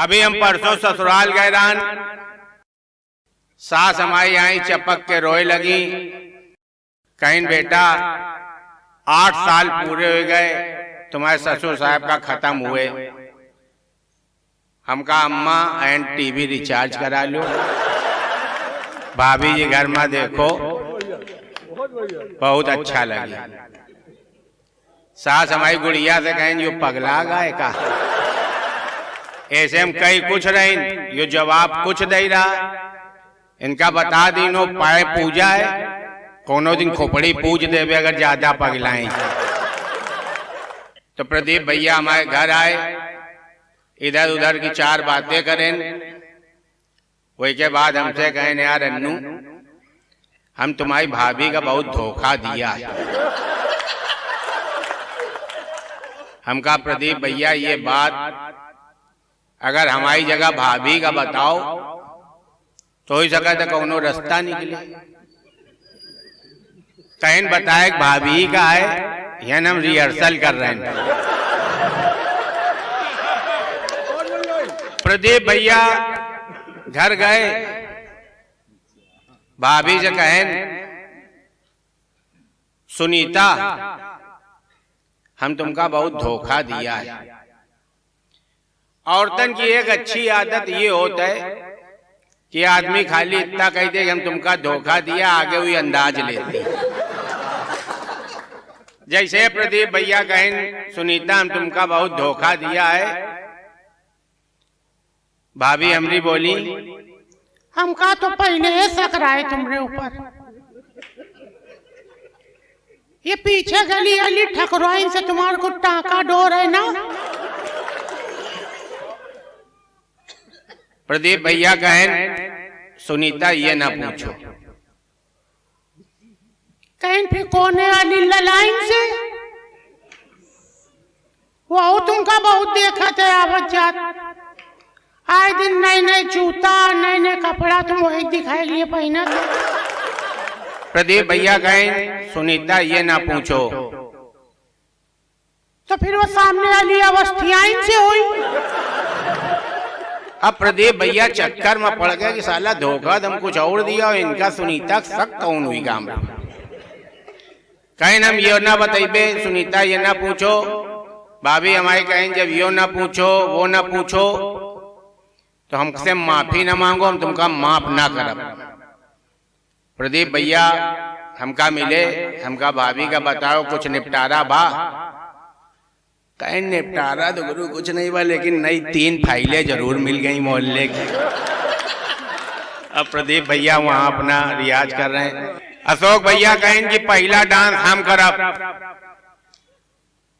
अभी हम परसों ससुराल गए रान, सास हमारी आई चपक के रोए लगी। कहीं बेटा 8 साल पूरे हो गए तुम्हारे ससुर साहब का खत्म हुए। हम कहा अम्मा एंड टीवी रिचार्ज करा लो। भाभी जी घर में देखो बहुत अच्छा लगे। सास हमारी गुड़िया से कहें यो पगला गए का, ऐसे हम कहीं कुछ रहे, यो जवाब कुछ दे रहा। इनका बता दीनो पाए पूजा है, कोनो दिन खोपड़ी पूज देवे अगर ज्यादा पगलाएं। तो प्रदीप भैया हमारे घर आए, इधर उधर की 4 बातें करें। वही के बाद हमसे कहें यार अन्नू हम तुम्हारी भाभी का बहुत धोखा दिया। हम कहा प्रदीप भैया ये बात अगर हमारी जगह भाभी का बताओ तो हो सका तो कोनो रास्ता निकले। कहीं बताए भाभी का है, यानी हम रिहर्सल कर रहे हैं। प्रदीप भैया घर गए, भाभी से कहें सुनीता हम तुमका बहुत धोखा दिया है। औरतन की एक अच्छी आदत ये होता है कि आदमी खाली इतना कहते कि हम तुमका धोखा दिया, आगे हुई अंदाज लेती। जैसे प्रदीप भैया कहें सुनीता हम तुमका बहुत धोखा दिया है, भाभी हमरी बोली हमका तो पहले शक रहा है तुम्हारे ऊपर। ये पीछे गली अली ठकुराइन से तुम्हारे को टाका डोर है ना। प्रदीप भैया कहें सुनीता ये ना पूछो। कहीं फिर कोने वाली ललाइन से वो तुमका बहुत देखा थे आवत जात। आए दिन नए नए जूता नए नए कपड़ा तुम वही दिखाई लिए पहना था। प्रदीप भैया कहें सुनीता ये ना पूछो। तो फिर वो सामने वाली अवस्थियाइन से हुई। अब प्रदीप भैया चक्कर में पड़ गया कि साला धोखा दम कुछ और दिया और इनका सुनीता शक कौन हुई काम। कहें हम ये ना बताइबे सुनीता ये ना पूछो। भाभी हमारी कहें जब यो ना पूछो वो ना पूछो तो हमसे माफी ना मांगो, हम तुमका माफ ना करब। प्रदीप भैया हमका मिले, हमका भाभी का बताओ कुछ निपटारा बा। कहीं निपटारा तो गुरु कुछ नहीं बा, लेकिन नई 3 फाइलें जरूर मिल गई मोहल्ले की। अब प्रदीप भैया वहां अपना रियाज कर रहे हैं। अशोक भैया कहें कि पहला डांस हम करब।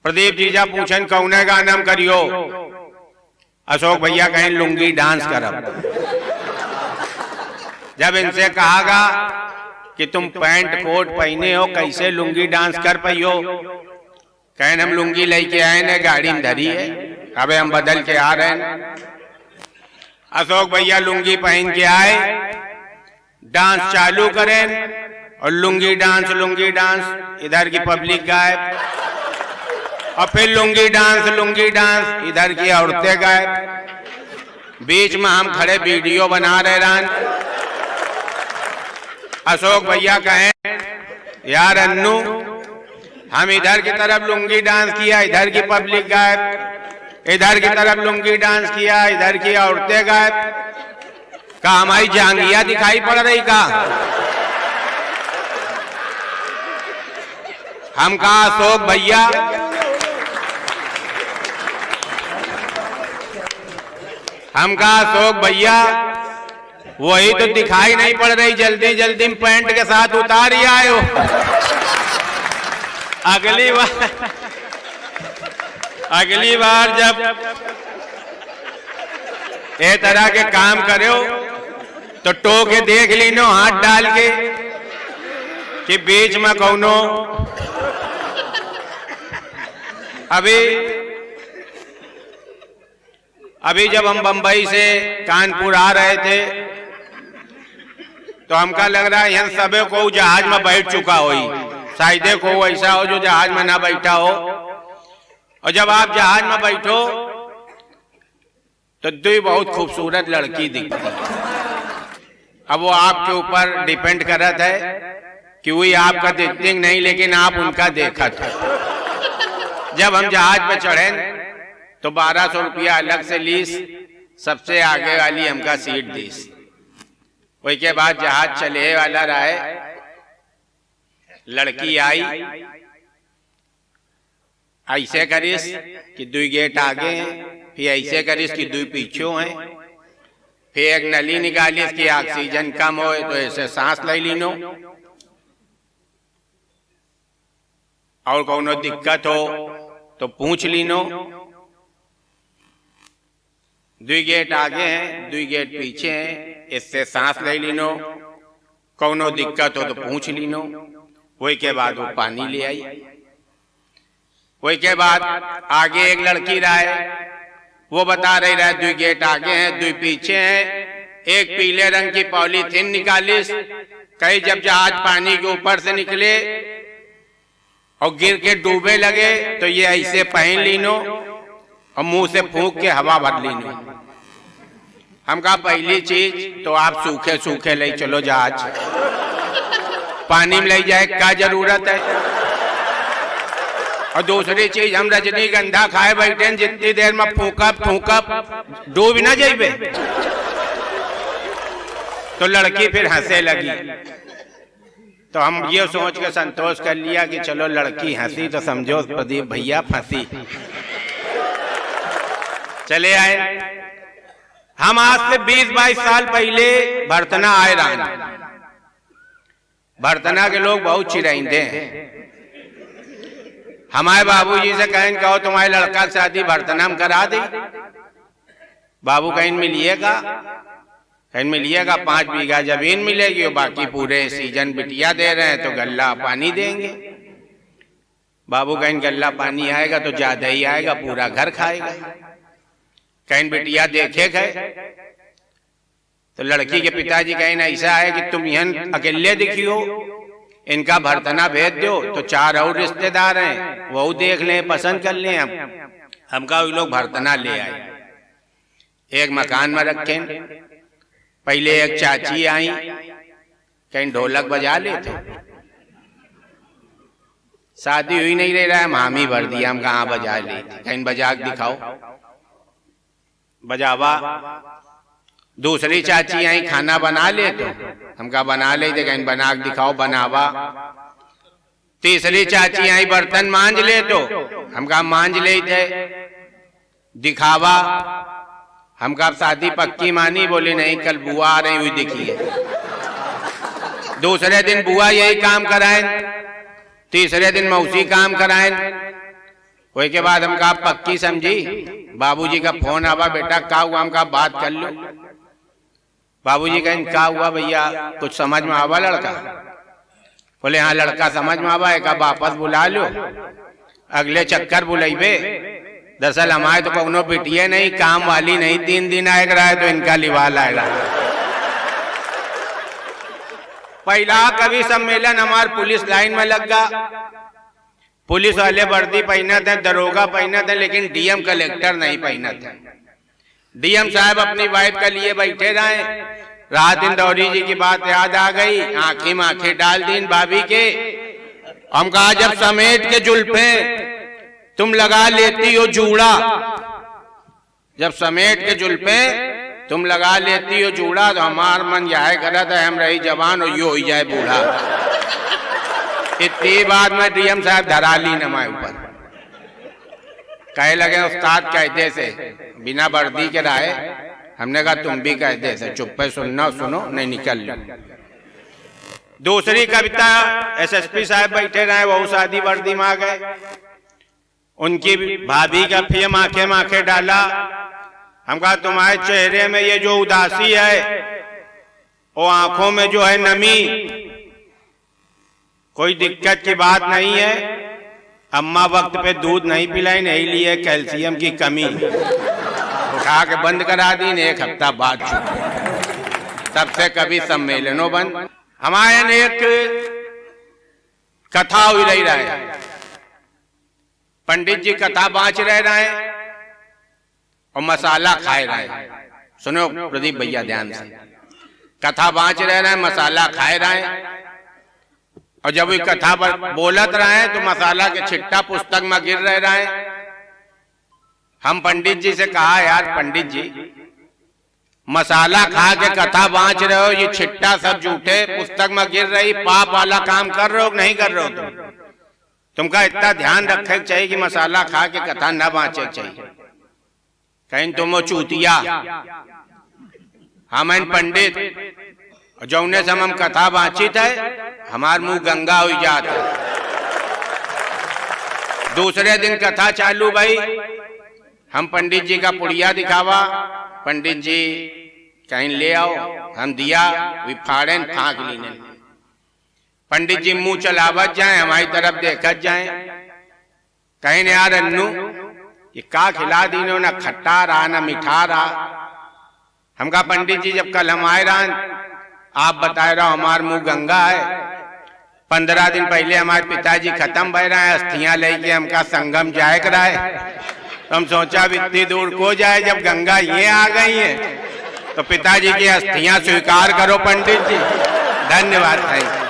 प्रदीप जीजा पूछन कौने गाना हम करियो। अशोक भैया कहें लुंगी डांस करब। जब इनसे कहागा कि तुम पैंट कोट पहने हो कैसे लुंगी डांस कर पाइयो, कहें हम लुंगी लेके आए ने गाड़ी में धरी है, अबे हम बदल के आ रहे हैं। अशोक भैया लुंगी पहन के आए, डांस चालू करें और लुंगी डांस इधर की पब्लिक गायब, और फिर लुंगी डांस इधर की औरतें गायब। बीच में हम खड़े वीडियो बना रहे रान। अशोक भैया कहें यार अन्नू हम इधर की तरफ लुंगी डांस किया, इधर की पब्लिक गायब, इधर की तरफ लुंगी डांस किया, इधर की औरतें गायब। का हमारी जांगिया दिखाई पड़ रही का? हम कहा अशोक भैया वही तो दिखाई नहीं पड़ रही, जल्दी जल्दी में पैंट के साथ उतार ही आए हो। अगली बार जब ये तरह के काम करो तो टोके देख लीनो हाथ डाल के कि बीच में कौनो। अभी जब हम बंबई से कानपुर आ रहे थे तो हमका लग रहा है यहाँ सबे को जहाज में बैठ चुका होई, शायद को ऐसा हो जो जहाज में ना बैठा हो। और जब आप जहाज में बैठो तो दुई बहुत खूबसूरत लड़की दिखती है। अब वो आपके ऊपर डिपेंड करत है कि वही आपका देखते नहीं, लेकिन आप उनका देखा था। जब हम जहाज पे चढ़े तो 1200 रुपया अलग से लीस, सबसे आगे वाली हमका सीट दीस। वही के बाद जहाज चले वाला रहे, लड़की आई, ऐसे करिस कि 2 गेट आगे हैं, फिर ऐसे करिस कि 2 पीछे हैं, फिर एक नली निकालिस कि ऑक्सीजन कम हो तो ऐसे सांस ले लीनो, और कोनो दिक्कत हो तो पूछ लीनो। 2 गेट आगे हैं, 2 गेट पीछे हैं, इससे सांस ले लीनो, कोनो दिक्कत हो तो पूछ लीनो। वही के बाद वो पानी ले आई। वही के बाद आगे एक लड़की रहे, वो बता रही रहे 2 गेट आगे हैं, 2 पीछे हैं। एक पीले रंग की पॉलीथीन निकालिस, कहीं जब जहाज पानी के ऊपर से निकले और गिर के डूबे लगे तो ये ऐसे पहन लीनो और मुंह से फूंक के हवा भर लीनो। हम कहा पहली चीज तो आप सूखे सूखे ले चलो जहाज, पानी में ले जाए क्या जरूरत है। और दूसरी चीज हम रजनीगंधा खाए बैठे, जितनी देर में फूकब फूकब डूब ना जाइबे। तो लड़की फिर हंसे लगी, तो हम ये सोच के संतोष कर लिया कि चलो लड़की हंसी तो समझो प्रदीप भैया फंसी। चले आए। हम आज से 20-22 साल पहले भरतना आए रान। भरतना के लोग बहुत चिराइंदे हैं। हमारे बाबूजी से कहें कहो तुम्हारे लड़का शादी भरतना में करा दे। बाबू कहीं मिलिएगा, कहीं मिलिएगा 5 बीघा जमीन मिलेगी और बाकी पूरे सीजन बिटिया दे रहे हैं तो गल्ला पानी देंगे। बाबू कहीं गल्ला पानी आएगा तो ज्यादा ही आएगा, पूरा घर खाएगा। कहीं बिटिया देखे गए तो लड़की के पिताजी कहीं ऐसा है कि तुम यहाँ अकेले दिखी हो, इनका भरतना भेज दो तो 4 और रिश्तेदार हैं, वो देख लें, पसंद कर लें। हमका वो लोग भरतना ले आए, एक मकान में रखे। पहले एक चाची आई, कहीं ढोलक बजा लेते, शादी हुई नहीं रह रहा है, मामी भर दिया, हम कहाँ बजा लेते, कहीं बजा के दिखाओ, बजावा। दूसरी चाची आई, खाना बना ले तो हमका बना लेते, कहीं बना के दिखाओ, बनावा। तीसरी चाची आई, बर्तन मांज ले तो हमका मांज लेते, दिखावा। हमका शादी पक्की मानी, बोली नहीं कल बुआ आ रही हुई दिखी है। दूसरे दिन बुआ यही काम कराएं, तीसरे दिन मौसी काम कराएं। वही के बाद हम कहा पक्की समझी। बाबूजी का फोन आवा, बेटा क्या हुआ? हम कहा बात कर लो। बाबूजी कहें क्या हुआ भैया, कुछ समझ में आवा लड़का? बोले हाँ लड़का समझ में आवा, एक वापस बुला लो, अगले चक्कर बुलाइबे। दरअसल हमारे तो कोनो बिटिया नहीं, काम वाली नहीं, 3 दिन आएगा रहा है तो इनका लिवाल आएगा। पहला कवि सम्मेलन हमारे पुलिस लाइन में लग गया। पुलिस वाले वर्दी पहने थे, दरोगा पहने थे, लेकिन डीएम कलेक्टर नहीं पहने थे। डीएम साहब अपनी वाइफ के लिए बैठे रहे। रात इंदौरी जी की बात याद आ गई, आंखें में आंखें डाल दी भाभी के। हम कहा जब समेट के जुल्फे तुम लगा लेती हो जूड़ा, जब समेट के जुल्फे तुम लगा लेती हो जूड़ा, तो हमार मन यह करता है हम रही जवान और यो हो जाए बूढ़ा। इतनी बात में डीएम साहब धरा ली न हमारे ऊपर, कहे लगे उस्ताद कहते से बिना वर्दी के रहे। हमने कहा तुम भी कहते से, चुप पे सुनना, सुनो नहीं निकल लो। दूसरी कविता एसएसपी साहब बैठे रहे, वो शादी वर्दी में आ गए। उनकी भाभी का फेम आंखें माखे डाला। हम कहा तुम्हारे चेहरे में ये जो उदासी है, वो आंखों में जो है नमी, कोई दिक्कत की बात नहीं है। अम्मा वक्त पे दूध नहीं पिलाई, नहीं लिए कैल्शियम की कमी, उठा के बंद करा दी। 1 हफ्ता बाद तब से कभी सम्मेलनों बंद। हमारे एक कथा हुई रही है, पंडित जी कथा बाँच रहे। और मसाला खाए रहे हैं। सुनो प्रदीप भैया ध्यान से, कथा बाँच रहे हैं, मसाला खाए रहे हैं, और जब ये कथा पर बोलत रहे हैं तो मसाला के छिट्टा पुस्तक में गिर रहे हैं। हम पंडित जी से कहा, यार पंडित जी, मसाला खा के कथा बाँच रहे हो, ये छिट्टा सब झूठे पुस्तक में गिर रही, पाप वाला काम कर रहे हो नहीं कर रहे हो? तुमका इतना ध्यान रखे चाहिए कि मसाला खा के कथा न बाँचे चाहिए। कहीं तुम चूतिया, हम पंडित, जौने से हम कथा बाँचित है, हमार मुंह गंगा हो जाता है। दूसरे दिन कथा चालू भाई, हम पंडित जी का पुड़िया दिखावा, पंडित जी कहीं ले आओ, हम दिया वी फाड़ेन फाँक लीने। पंडित जी मुंह चलावत जाए, हमारी तरफ देखत जाए, कहीं यार अन्नू ये का खिला दीनो, ना खट्टा रहा ना मिठा रहा। हम कहा पंडित जी, जब कल हम आए रहा, आप बताए रहो हमार मुंह गंगा है। 15 दिन पहले हमारे पिताजी खत्म भय रहे हैं, अस्थियां लेके हमका संगम जाए कराए। तो हम सोचा इतनी दूर को जाए, जब गंगा ये आ गई है तो पिताजी की अस्थियां स्वीकार करो पंडित जी। धन्यवाद। Thank you.